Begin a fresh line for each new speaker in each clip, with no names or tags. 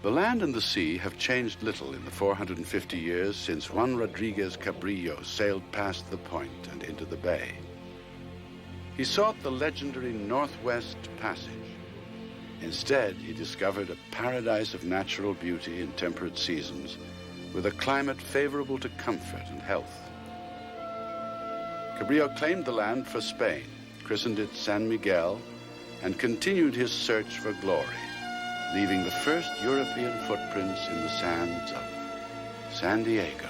The land and the sea have changed little in the 450 years since Juan Rodriguez Cabrillo sailed past the point and into the bay. He sought the legendary Northwest Passage. Instead, he discovered a paradise of natural beauty in temperate seasons, with a climate favorable to comfort and health. Cabrillo claimed the land for Spain, christened it San Miguel, and continued his search for glory, leaving the first European footprints in the sands of San Diego.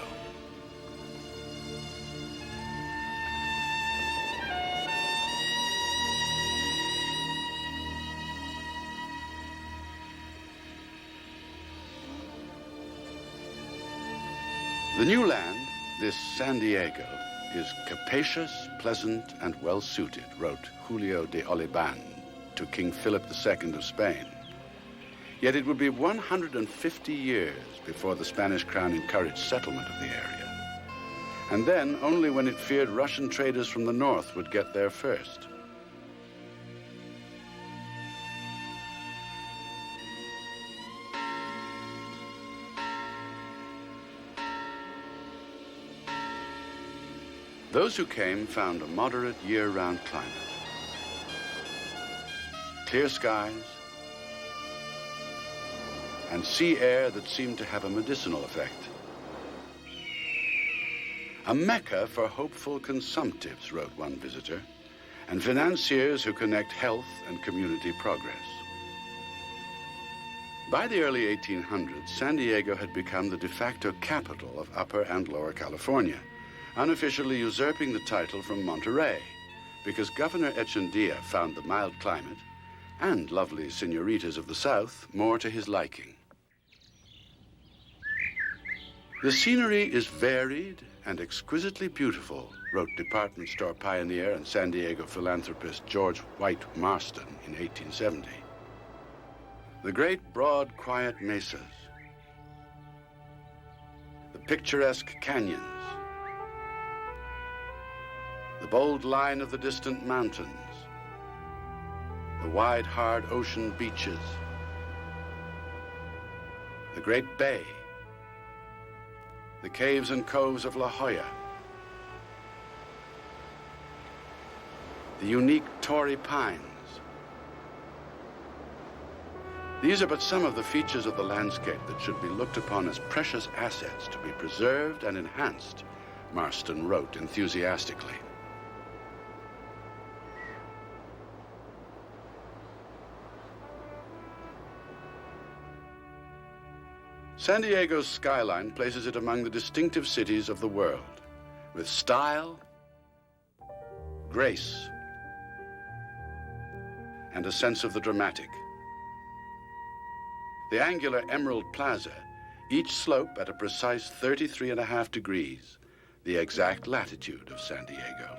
The new land, this San Diego, is capacious, pleasant, and well-suited, wrote Julio de Oliban to King Philip II of Spain. Yet it would be 150 years before the Spanish crown encouraged settlement of the area. And then only when it feared Russian traders from the north would get there first. Those who came found a moderate year-round climate. Clear skies, and sea air that seemed to have a medicinal effect. A mecca for hopeful consumptives, wrote one visitor, and financiers who connect health and community progress. By the early 1800s, San Diego had become the de facto capital of Upper and Lower California, unofficially usurping the title from Monterey, because Governor Echeandía found the mild climate and lovely senoritas of the South more to his liking. The scenery is varied and exquisitely beautiful, wrote department store pioneer and San Diego philanthropist George White Marston in 1870. The great, broad, quiet mesas, the picturesque canyons, the bold line of the distant mountains, the wide, hard ocean beaches, the Great Bay, the caves and coves of La Jolla, the unique Torrey Pines. These are but some of the features of the landscape that should be looked upon as precious assets to be preserved and enhanced, Marston wrote enthusiastically. San Diego's skyline places it among the distinctive cities of the world, with style, grace, and a sense of the dramatic. The angular Emerald Plaza, each slope at a precise 33.5 degrees, the exact latitude of San Diego.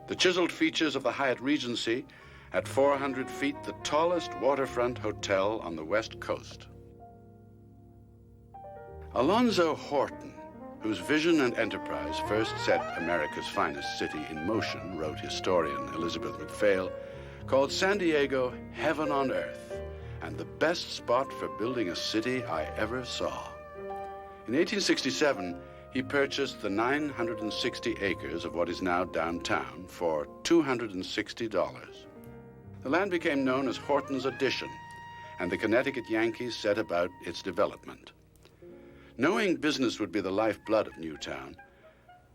The chiseled features of the Hyatt Regency, at 400 feet, the tallest waterfront hotel on the West Coast. Alonzo Horton, whose vision and enterprise first set America's finest city in motion, wrote historian Elizabeth MacPhail, called San Diego heaven on earth and the best spot for building a city I ever saw. In 1867, he purchased the 960 acres of what is now downtown for $260. The land became known as Horton's Addition, and the Connecticut Yankees set about its development. Knowing business would be the lifeblood of Newtown,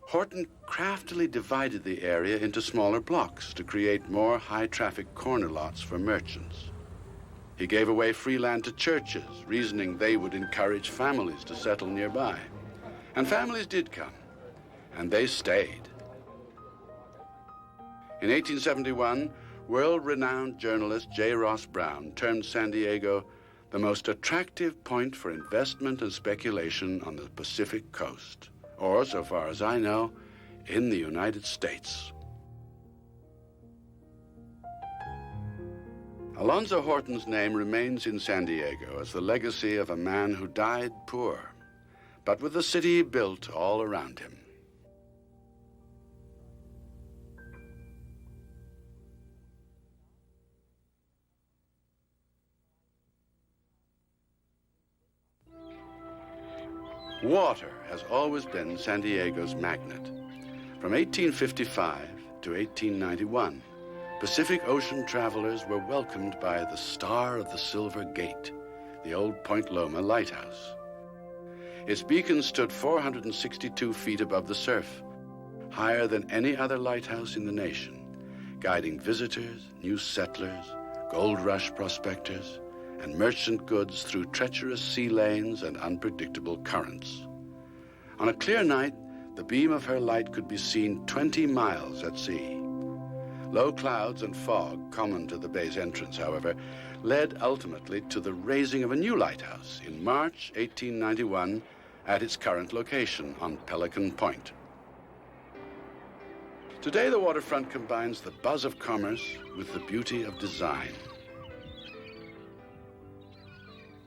Horton craftily divided the area into smaller blocks to create more high-traffic corner lots for merchants. He gave away free land to churches, reasoning they would encourage families to settle nearby. And families did come, and they stayed. In 1871, world-renowned journalist J. Ross Brown termed San Diego the most attractive point for investment and speculation on the Pacific coast, or, so far as I know, in the United States. Alonzo Horton's name remains in San Diego as the legacy of a man who died poor, but with the city built all around him. Water has always been San Diego's magnet. From 1855 to 1891, Pacific Ocean travelers were welcomed by the Star of the Silver Gate, the old Point Loma lighthouse. Its beacon stood 462 feet above the surf, higher than any other lighthouse in the nation, guiding visitors, new settlers, gold rush prospectors, and merchant goods through treacherous sea lanes and unpredictable currents. On a clear night, the beam of her light could be seen 20 miles at sea. Low clouds and fog, common to the bay's entrance, however, led ultimately to the raising of a new lighthouse in March 1891 at its current location on Pelican Point. Today, the waterfront combines the buzz of commerce with the beauty of design.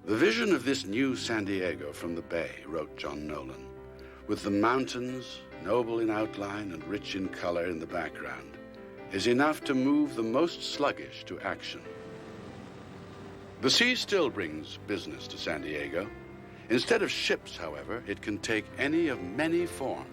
The vision of this new San Diego from the bay, wrote John Nolan, with the mountains, noble in outline and rich in color in the background, is enough to move the most sluggish to action. The sea still brings business to San Diego. Instead of ships, however, it can take any of many forms.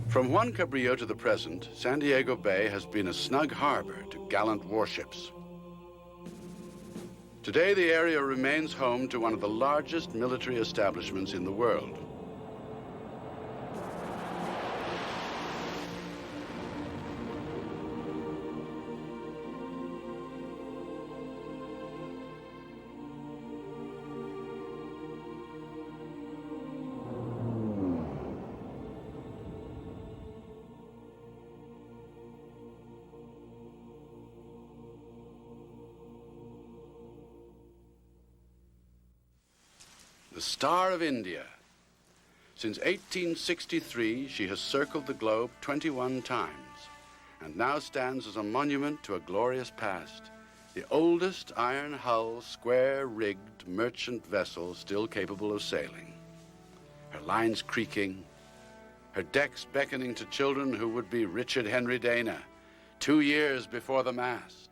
From Juan Cabrillo to the present, San Diego Bay has been a snug harbor to gallant warships. Today, the area remains home to one of the largest military establishments in the world. The Star of India. Since 1863, she has circled the globe 21 times and now stands as a monument to a glorious past, the oldest iron-hull, square-rigged merchant vessel still capable of sailing. Her lines creaking, her decks beckoning to children who would be Richard Henry Dana 2 years before the mast.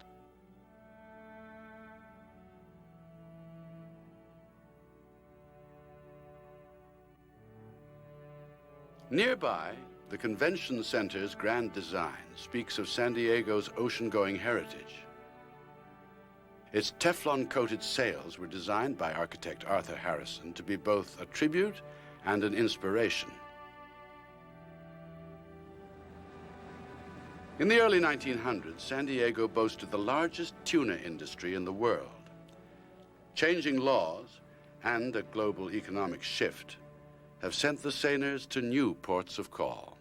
Nearby, the convention center's grand design speaks of San Diego's ocean-going heritage. Its Teflon-coated sails were designed by architect Arthur Harrison to be both a tribute and an inspiration. In the early 1900s, San Diego boasted the largest tuna industry in the world. Changing laws and a global economic shift have sent the seiners to new ports of call.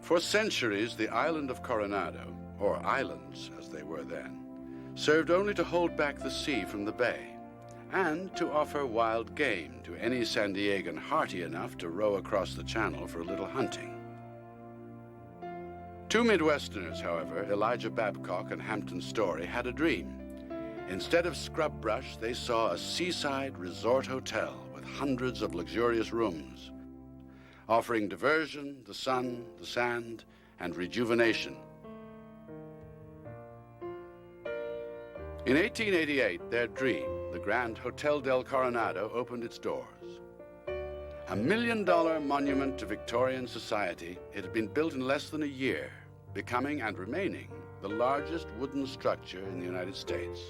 For centuries, the island of Coronado, or islands as they were then, served only to hold back the sea from the bay and to offer wild game to any San Diegan hearty enough to row across the channel for a little hunting. Two Midwesterners, however, Elijah Babcock and Hampton Story, had a dream. Instead of scrub brush, they saw a seaside resort hotel with hundreds of luxurious rooms, offering diversion, the sun, the sand, and rejuvenation. In 1888, their dream, the Grand Hotel del Coronado, opened its doors. $1 million monument to Victorian society, it had been built in less than a year, becoming and remaining the largest wooden structure in the United States.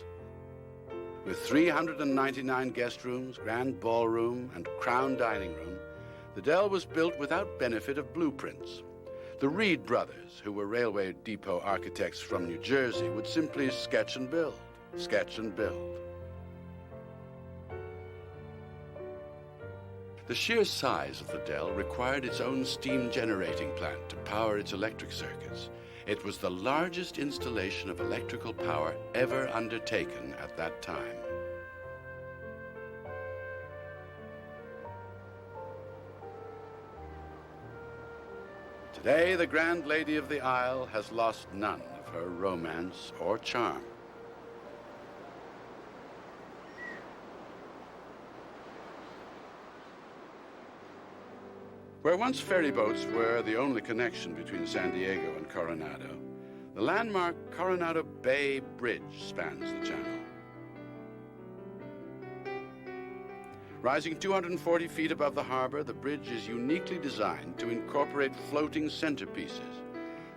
With 399 guest rooms, grand ballroom, and crown dining room, the Del was built without benefit of blueprints. The Reed brothers, who were railway depot architects from New Jersey, would simply sketch and build, sketch and build. The sheer size of the Del required its own steam generating plant to power its electric circuits. It was the largest installation of electrical power ever undertaken at that time. Today, the Grand Lady of the Isle has lost none of her romance or charm. Where once ferry boats were the only connection between San Diego and Coronado, the landmark Coronado Bay Bridge spans the channel. Rising 240 feet above the harbor, the bridge is uniquely designed to incorporate floating centerpieces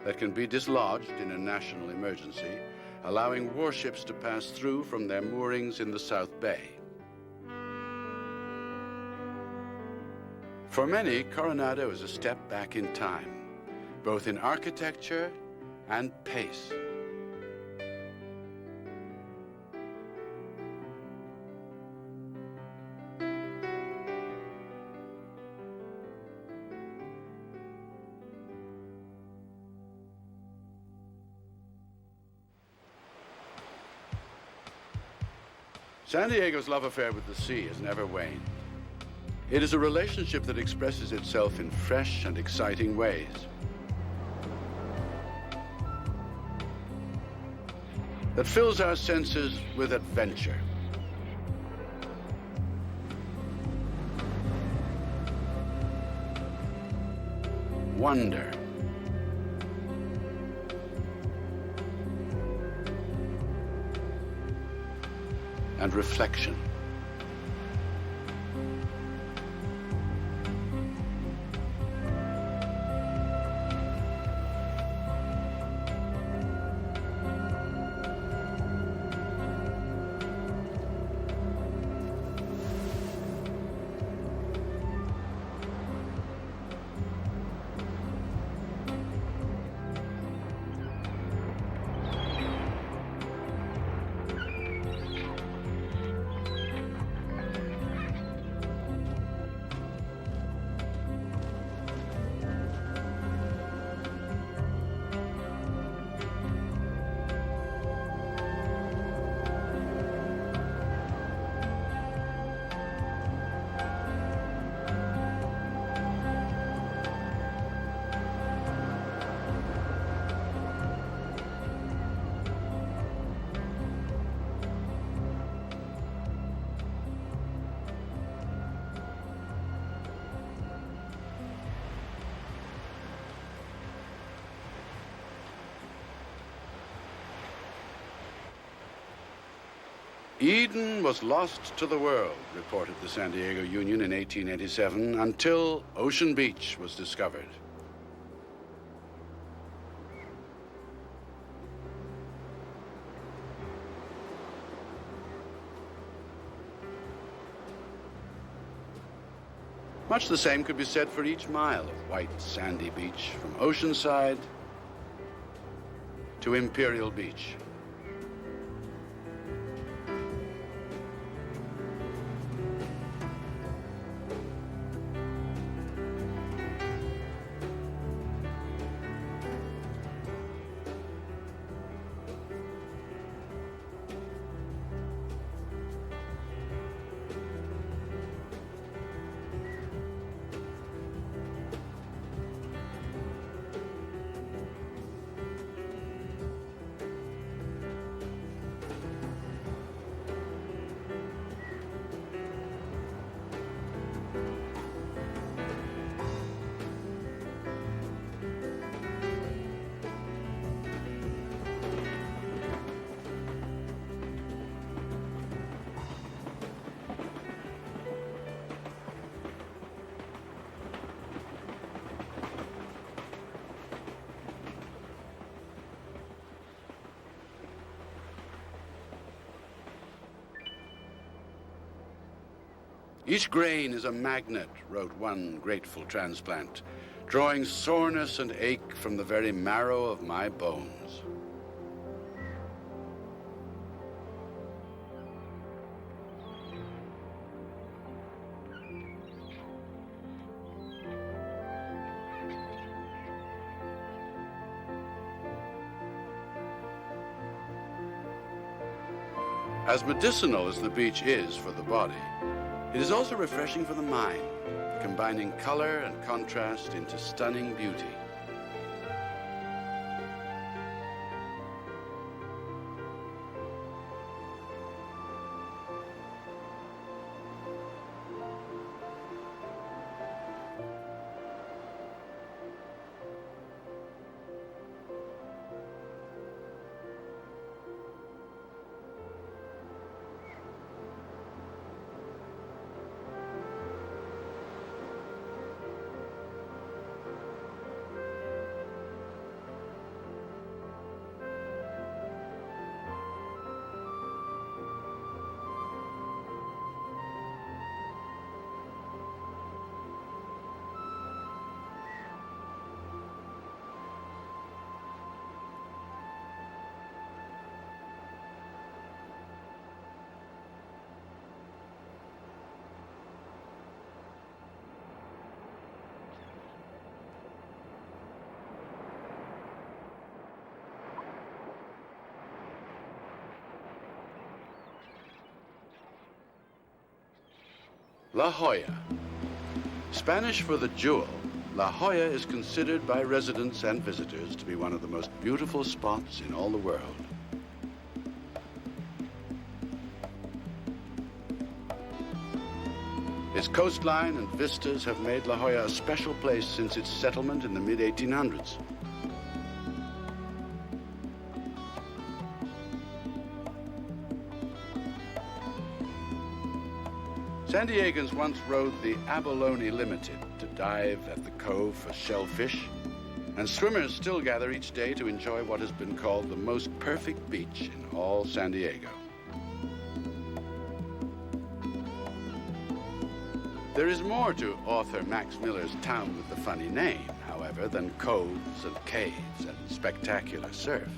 that can be dislodged in a national emergency, allowing warships to pass through from their moorings in the South Bay. For many, Coronado is a step back in time, both in architecture and pace. San Diego's love affair with the sea has never waned. It is a relationship that expresses itself in fresh and exciting ways. That fills our senses with adventure. Wonder. And reflection. Eden was lost to the world, reported the San Diego Union in 1887, until Ocean Beach was discovered. Much the same could be said for each mile of white, sandy beach, from Oceanside to Imperial Beach. Each grain is a magnet, wrote one grateful transplant, drawing soreness and ache from the very marrow of my bones. As medicinal as the beach is for the body, it is also refreshing for the mind, combining color and contrast into stunning beauty. La Jolla. Spanish for the jewel, La Jolla is considered by residents and visitors to be one of the most beautiful spots in all the world. Its coastline and vistas have made La Jolla a special place since its settlement in the mid-1800s. San Diegans once rode the Abalone Limited to dive at the cove for shellfish, and swimmers still gather each day to enjoy what has been called the most perfect beach in all San Diego. There is more to author Max Miller's town with the funny name, however, than coves and caves and spectacular surf.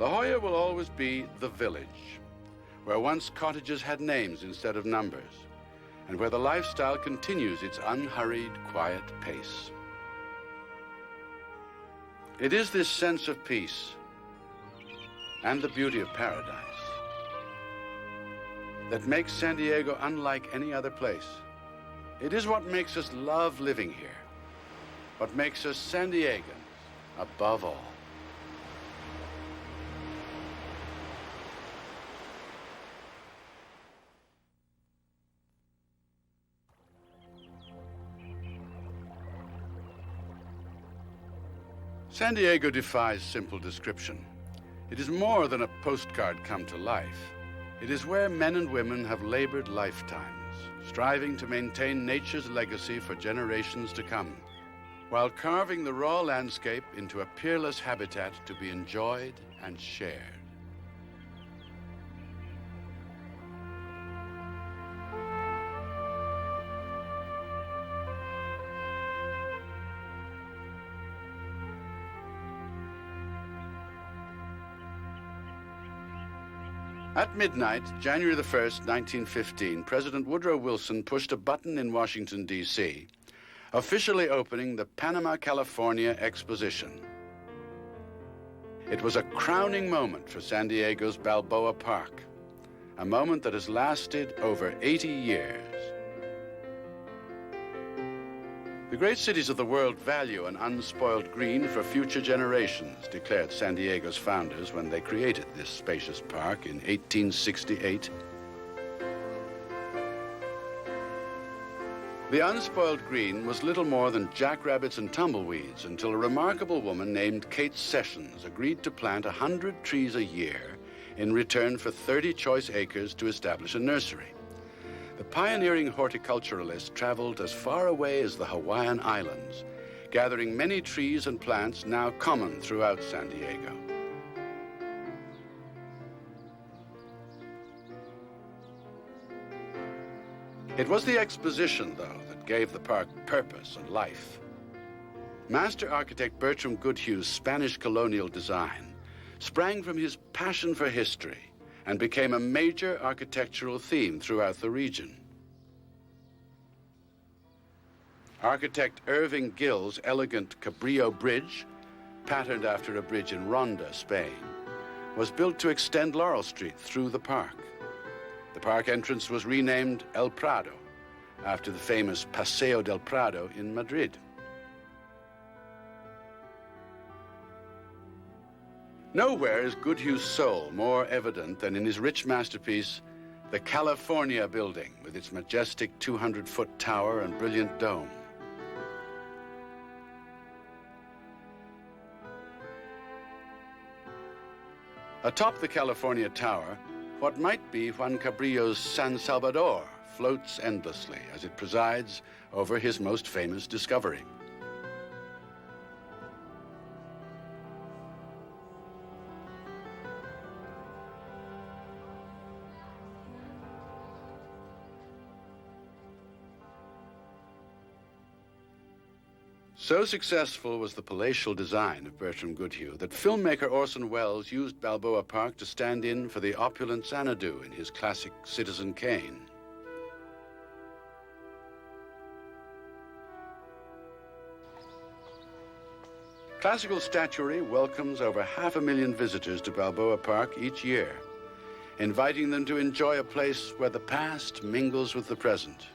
La Jolla will always be the village, where once cottages had names instead of numbers, and where the lifestyle continues its unhurried, quiet pace. It is this sense of peace and the beauty of paradise that makes San Diego unlike any other place. It is what makes us love living here, what makes us San Diegans above all. San Diego defies simple description. It is more than a postcard come to life. It is where men and women have labored lifetimes, striving to maintain nature's legacy for generations to come, while carving the raw landscape into a peerless habitat to be enjoyed and shared. At midnight, January the 1st, 1915, President Woodrow Wilson pushed a button in Washington, D.C., officially opening the Panama, California Exposition. It was a crowning moment for San Diego's Balboa Park, a moment that has lasted over 80 years. The great cities of the world value an unspoiled green for future generations, declared San Diego's founders when they created this spacious park in 1868. The unspoiled green was little more than jackrabbits and tumbleweeds until a remarkable woman named Kate Sessions agreed to plant 100 trees a year in return for 30 choice acres to establish a nursery. The pioneering horticulturalist traveled as far away as the Hawaiian Islands, gathering many trees and plants now common throughout San Diego. It was the exposition, though, that gave the park purpose and life. Master architect Bertram Goodhue's Spanish colonial design sprang from his passion for history and became a major architectural theme throughout the region. Architect Irving Gill's elegant Cabrillo Bridge, patterned after a bridge in Ronda, Spain, was built to extend Laurel Street through the park. The park entrance was renamed El Prado, after the famous Paseo del Prado in Madrid. Nowhere is Goodhue's soul more evident than in his rich masterpiece, the California Building, with its majestic 200-foot tower and brilliant dome. Atop the California Tower, what might be Juan Cabrillo's San Salvador floats endlessly as it presides over his most famous discovery. So successful was the palatial design of Bertram Goodhue that filmmaker Orson Welles used Balboa Park to stand in for the opulent Xanadu in his classic Citizen Kane. Classical statuary welcomes over 500,000 visitors to Balboa Park each year, inviting them to enjoy a place where the past mingles with the present,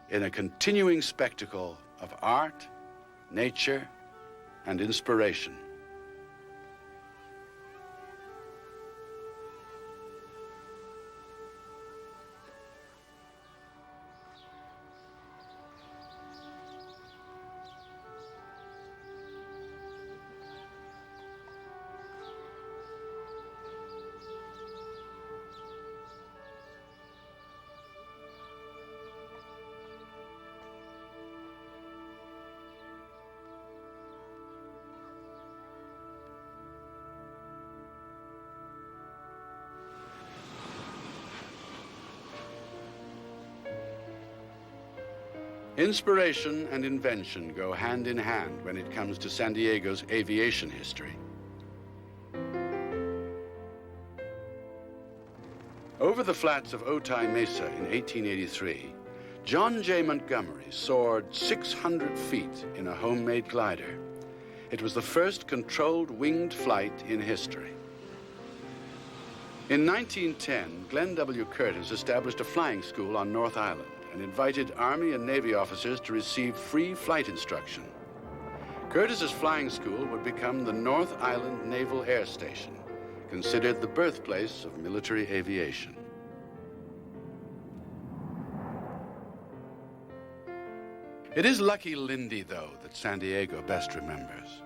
in a continuing spectacle of art, nature, and inspiration. Inspiration and invention go hand in hand when it comes to San Diego's aviation history. Over the flats of Otay Mesa in 1883, John J. Montgomery soared 600 feet in a homemade glider. It was the first controlled winged flight in history. In 1910, Glenn W. Curtis established a flying school on North Island and invited Army and Navy officers to receive free flight instruction. Curtis's flying school would become the North Island Naval Air Station, considered the birthplace of military aviation. It is Lucky Lindy, though, that San Diego best remembers.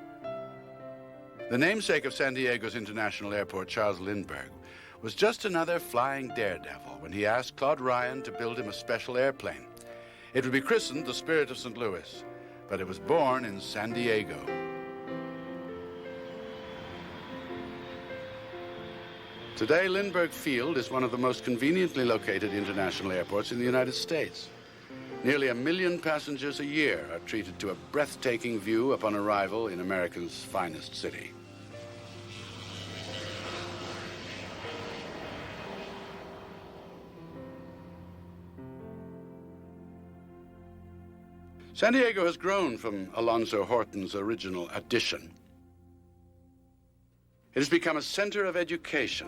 The namesake of San Diego's International Airport, Charles Lindbergh, was just another flying daredevil when he asked Claude Ryan to build him a special airplane. It would be christened the Spirit of St. Louis, but it was born in San Diego. Today, Lindbergh Field is one of the most conveniently located international airports in the United States. Nearly 1 million passengers a year are treated to a breathtaking view upon arrival in America's finest city. San Diego has grown from Alonzo Horton's original addition. It has become a center of education.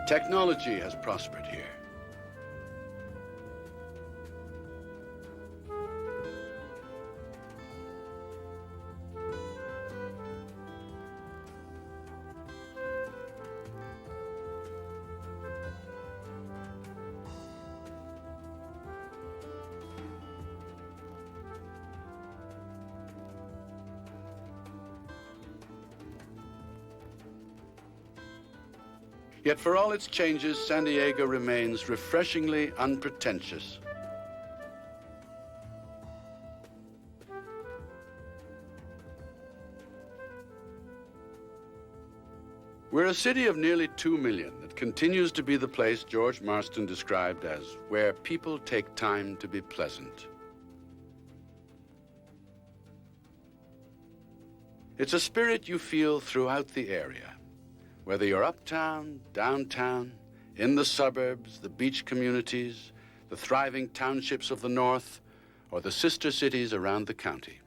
Technology has prospered here. Yet for all its changes, San Diego remains refreshingly unpretentious. We're a city of nearly 2 million that continues to be the place George Marston described as where people take time to be pleasant. It's a spirit you feel throughout the area. Whether you're uptown, downtown, in the suburbs, the beach communities, the thriving townships of the north, or the sister cities around the county.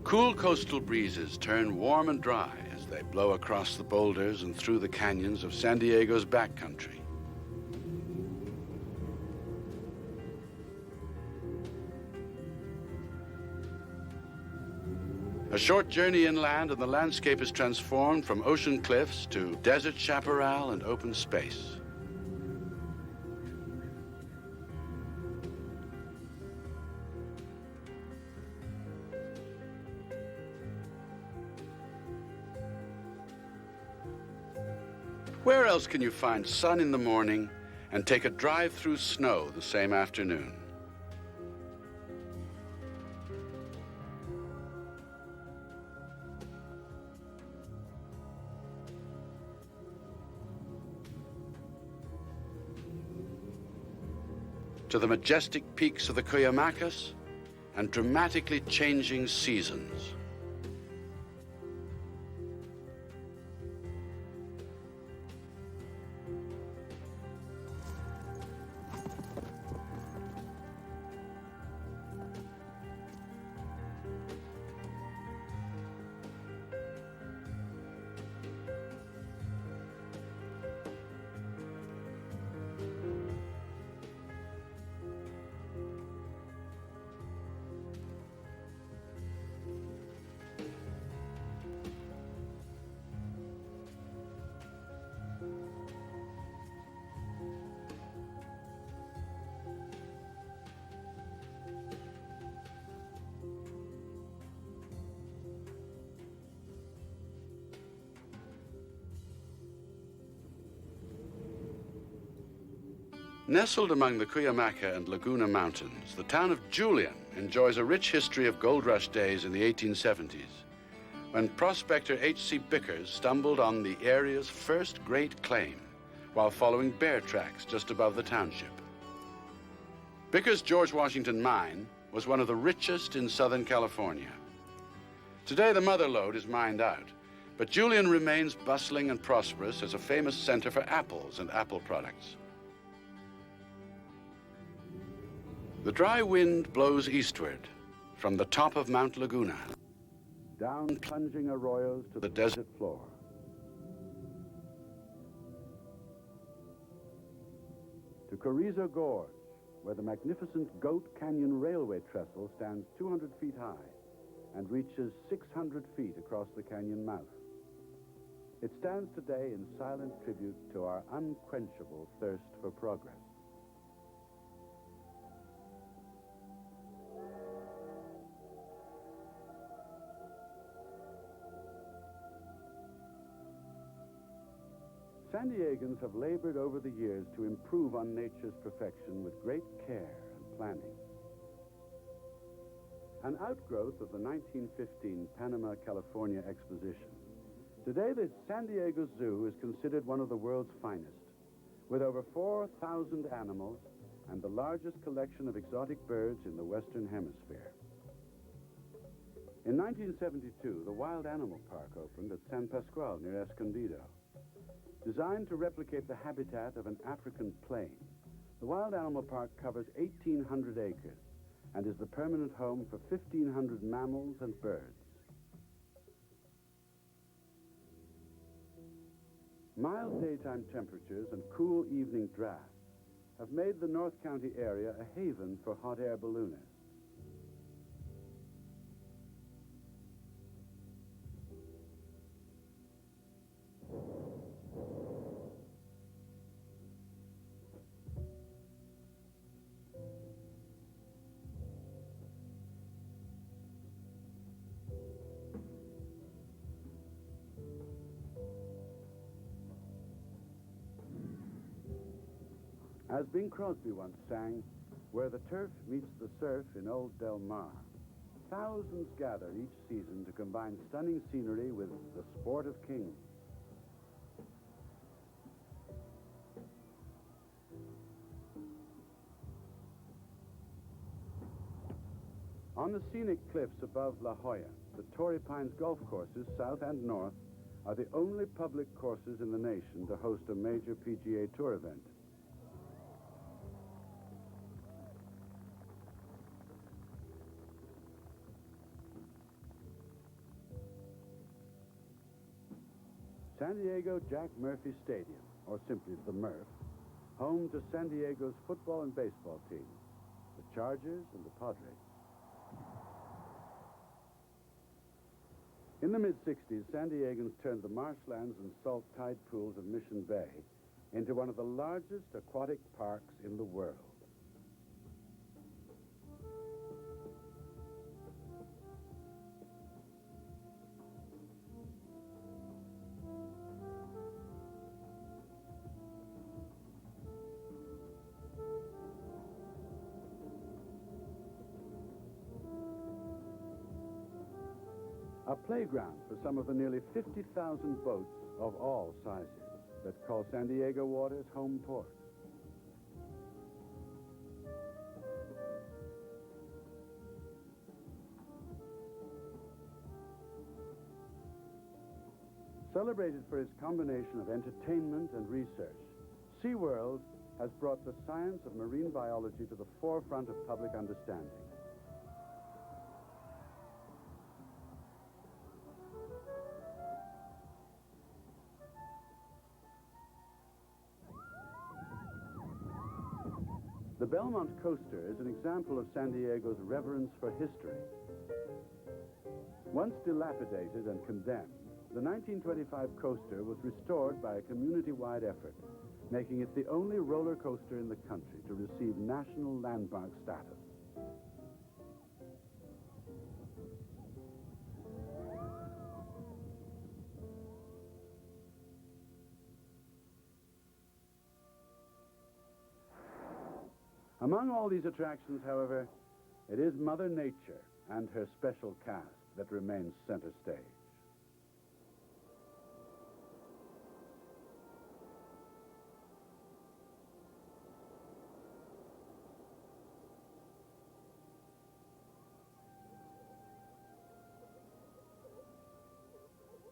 Cool coastal breezes turn warm and dry as they blow across the boulders and through the canyons of San Diego's backcountry. A short journey inland and the landscape is transformed from ocean cliffs to desert chaparral and open space. Where else can you find sun in the morning and take a drive through snow the same afternoon? To the majestic peaks of the Cuyamacas and dramatically changing seasons. Nestled among the Cuyamaca and Laguna Mountains, the town of Julian enjoys a rich history of gold rush days in the 1870s, when prospector H.C. Bickers stumbled on the area's first great claim while following bear tracks just above the township. Bickers' George Washington mine was one of the richest in Southern California. Today, the mother lode is mined out, but Julian remains bustling and prosperous as a famous center for apples and apple products. The dry wind blows eastward from the top of Mount Laguna, down plunging arroyos to the desert floor. To Carrizo Gorge, where the magnificent Goat Canyon Railway trestle stands 200 feet high and reaches 600 feet across the canyon mouth. It stands today in silent tribute to our unquenchable thirst for progress. San Diegans have labored over the years to improve on nature's perfection with great care and planning. An outgrowth of the 1915 Panama, California exposition, today the San Diego Zoo is considered one of the world's finest, with over 4,000 animals and the largest collection of exotic birds in the Western Hemisphere. In 1972, the Wild Animal Park opened at San Pasqual near Escondido. Designed to replicate the habitat of an African plain, the Wild Animal Park covers 1,800 acres and is the permanent home for 1,500 mammals and birds. Mild daytime temperatures and cool evening drafts have made the North County area a haven for hot air balloonists. As Bing Crosby once sang, where the turf meets the surf in Old Del Mar, thousands gather each season to combine stunning scenery with the sport of kings. On the scenic cliffs above La Jolla, the Torrey Pines golf courses, south and north, are the only public courses in the nation to host a major PGA Tour event. San Diego Jack Murphy Stadium, or simply the Murph, home to San Diego's football and baseball teams, the Chargers and the Padres. In the mid-60s, San Diegans turned the marshlands and salt tide pools of Mission Bay into one of the largest aquatic parks in the world. A playground for some of the nearly 50,000 boats of all sizes that call San Diego waters home port. Celebrated for its combination of entertainment and research, SeaWorld has brought the science of marine biology to the forefront of public understanding. The Belmont Coaster is an example of San Diego's reverence for history. Once dilapidated and condemned, the 1925 coaster was restored by a community-wide effort, making it the only roller coaster in the country to receive national landmark status. Among all these attractions, however, it is Mother Nature and her special cast that remains center stage.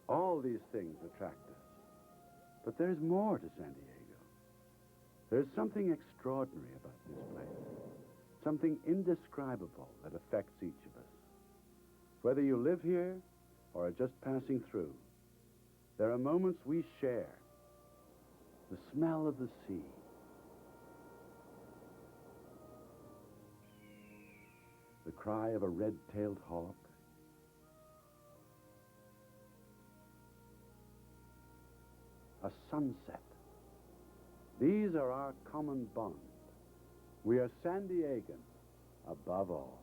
All these things attract us. But there's more to San Diego. There's something extraordinary about this place, something indescribable that affects each of us. Whether you live here or are just passing through, there are moments we share. The smell of the sea, the cry of a red-tailed hawk, a sunset. These are our common bond. We are San Diegans above all.